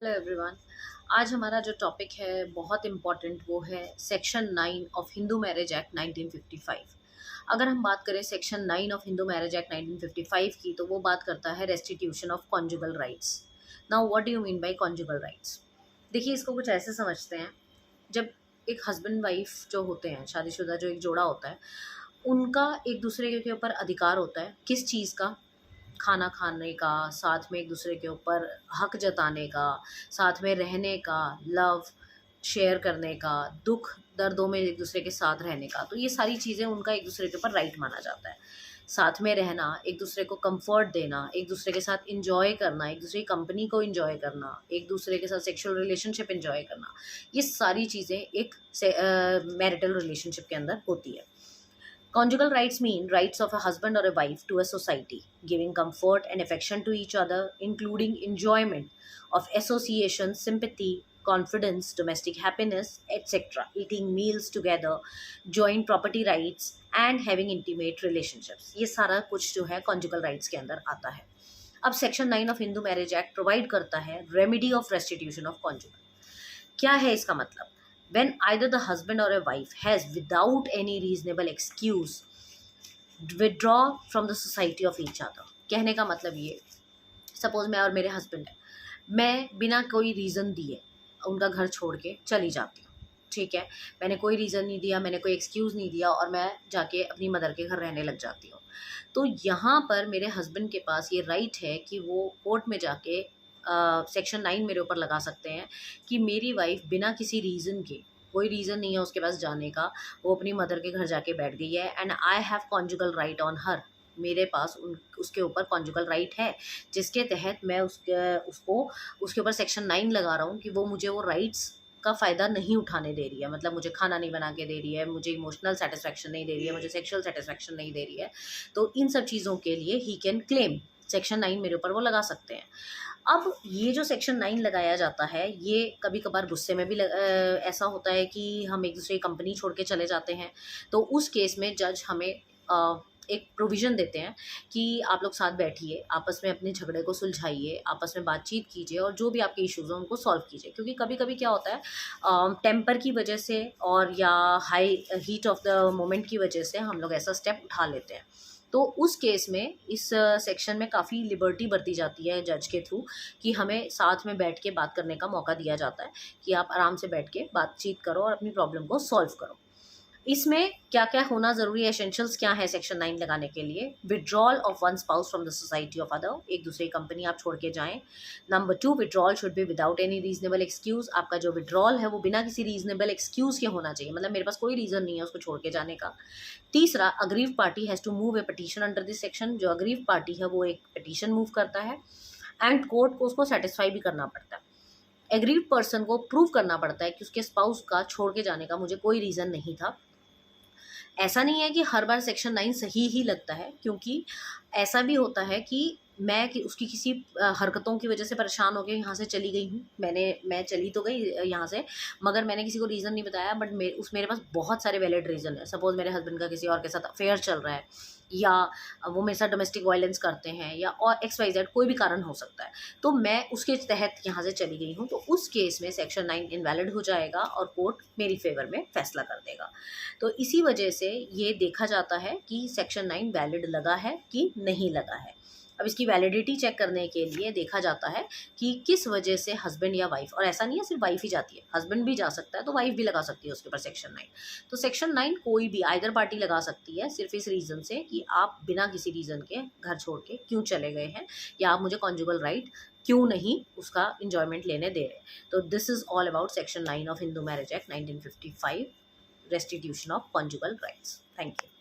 Hello everyone. आज हमारा जो टॉपिक है बहुत इम्पॉर्टेंट, वो है section 9 of Hindu marriage act 1955। अगर हम बात करें section 9 of Hindu marriage act 1955 की, तो वो बात करता है restitution of conjugal rights. Now what do you mean by conjugal rights? देखिए, इसको कुछ ऐसे समझते हैं। जब एक हस्बैंड वाइफ जो होते हैं, शादीशुदा जो एक जोड़ा होता है, उनका एक दूसरे के ऊपर अधिकार होता है। किस चीज़ का? खाना खाने का, साथ में एक दूसरे के ऊपर हक जताने का, साथ में रहने का, लव शेयर करने का, दुख दर्दों में एक दूसरे के साथ रहने का। तो ये सारी चीज़ें उनका एक दूसरे के ऊपर राइट माना जाता है। साथ में रहना, एक दूसरे को कंफर्ट देना, एक दूसरे के साथ इंजॉय करना, एक दूसरे की कंपनी को इंजॉय करना, एक दूसरे के साथ सेक्सुअल रिलेशनशिप इंजॉय करना, ये सारी चीज़ें एक मैरिटल रिलेशनशिप के अंदर होती है। Conjugal rights mean rights of a husband or a wife to a society, giving comfort and affection to each other, including enjoyment of association, sympathy, confidence, domestic happiness, etc., eating meals together, joint property rights, and having intimate relationships. ये सारा कुछ जो है conjugal rights के अंदर आता है। अब section 9 of Hindu marriage act provide करता है remedy of restitution of conjugal. क्या है इसका मतलब? When either the husband or a wife has, without any reasonable excuse, withdraw from the society of each other। कहने का मतलब ये, सपोज मैं और मेरे हस्बैंड है, मैं बिना कोई रीज़न दिए उनका घर छोड़ के चली जाती हूँ। ठीक है, मैंने कोई रीज़न नहीं दिया, मैंने कोई एक्सक्यूज़ नहीं दिया, और मैं जाके अपनी मदर के घर रहने लग जाती हूँ। तो यहाँ पर मेरे हस्बैंड के पास ये राइट है कि वो कोर्ट में जाके सेक्शन 9 मेरे ऊपर लगा सकते हैं कि मेरी वाइफ बिना किसी रीज़न के, कोई रीज़न नहीं है उसके पास जाने का, वो अपनी मदर के घर जाके बैठ गई है, and I have conjugal right on her. मेरे पास उसके ऊपर कॉन्जुगल राइट है, जिसके तहत मैं उसको उसके ऊपर सेक्शन 9 लगा रहा हूँ कि वो मुझे वो राइट्स का फ़ायदा नहीं उठाने दे रही है। मतलब मुझे खाना नहीं बना के दे रही है, मुझे इमोशनल सेटिस्फैक्शन नहीं दे रही है, मुझे सेक्सुअल सेटिस्फैक्शन नहीं दे रही है। तो इन सब चीज़ों के लिए ही कैन क्लेम, सेक्शन 9 मेरे ऊपर वो लगा सकते हैं। अब ये जो सेक्शन 9 लगाया जाता है, ये कभी कभार गुस्से में भी ऐसा होता है कि हम एक दूसरे की कंपनी छोड़ के चले जाते हैं। तो उस केस में जज हमें एक प्रोविज़न देते हैं कि आप लोग साथ बैठिए, आपस में अपने झगड़े को सुलझाइए, आपस में बातचीत कीजिए, और जो भी आपके इश्यूज़ हैं उनको सॉल्व कीजिए। क्योंकि कभी कभी क्या होता है, टेम्पर की वजह से और या high heat of the moment की वजह से हम लोग ऐसा स्टेप उठा लेते हैं। तो उस केस में इस सेक्शन में काफ़ी लिबर्टी बरती जाती है जज के थ्रू, कि हमें साथ में बैठ के बात करने का मौका दिया जाता है कि आप आराम से बैठ के बातचीत करो और अपनी प्रॉब्लम को सॉल्व करो। इसमें क्या क्या होना ज़रूरी है, एसेंशियल्स क्या है सेक्शन 9 लगाने के लिए? Withdrawal of one spouse from the society of other, एक दूसरे की कंपनी आप छोड़ के जाएं। Number 2, withdrawal should be without any reasonable excuse. आपका जो विड्रॉल है वो बिना किसी रीजनेबल एक्सक्यूज़ के होना चाहिए, मतलब मेरे पास कोई रीज़न नहीं है उसको छोड़ के जाने का। तीसरा, aggrieved party has to move a petition under this section. जो अग्रीव पार्टी है वो एक पटिशन मूव करता है, एंड कोर्ट को उसको सेटिस्फाई भी करना पड़ता है। एग्रीव पर्सन को प्रूव करना पड़ता है कि उसके स्पाउस का छोड़ के जाने का मुझे कोई रीज़न नहीं था। ऐसा नहीं है कि हर बार सेक्शन 9 सही ही लगता है, क्योंकि ऐसा भी होता है कि मैं उसकी किसी हरकतों की वजह से परेशान हो के यहाँ से चली गई हूँ। मैं चली तो गई यहाँ से, मगर मैंने किसी को रीज़न नहीं बताया, बट मेरे पास बहुत सारे वैलिड रीज़न है। सपोज़ मेरे हस्बैंड का किसी और के साथ अफेयर चल रहा है, या वो मेरे साथ डोमेस्टिक वायलेंस करते हैं, या और XYZ कोई भी कारण हो सकता है, तो मैं उसके तहत यहाँ से चली गई हूँ। तो उस केस में सेक्शन 9 इनवैलिड हो जाएगा और कोर्ट मेरी फेवर में फैसला कर देगा। तो इसी वजह से ये देखा जाता है कि सेक्शन 9 वैलिड लगा है कि नहीं लगा है। अब इसकी वैलिडिटी चेक करने के लिए देखा जाता है कि किस वजह से हस्बैंड या वाइफ, और ऐसा नहीं है सिर्फ वाइफ ही जाती है, हस्बैंड भी जा सकता है, तो वाइफ भी लगा सकती है उसके ऊपर सेक्शन 9। तो सेक्शन 9 कोई भी आइदर पार्टी लगा सकती है, सिर्फ इस रीज़न से कि आप बिना किसी रीज़न के घर छोड़ के क्यों चले गए हैं, या आप मुझे कॉन्जुगल राइट क्यों नहीं उसका इंजॉयमेंट लेने दे रहे। तो this is all about section 9 of Hindu marriage act 1955, restitution of conjugal rights. Thank you.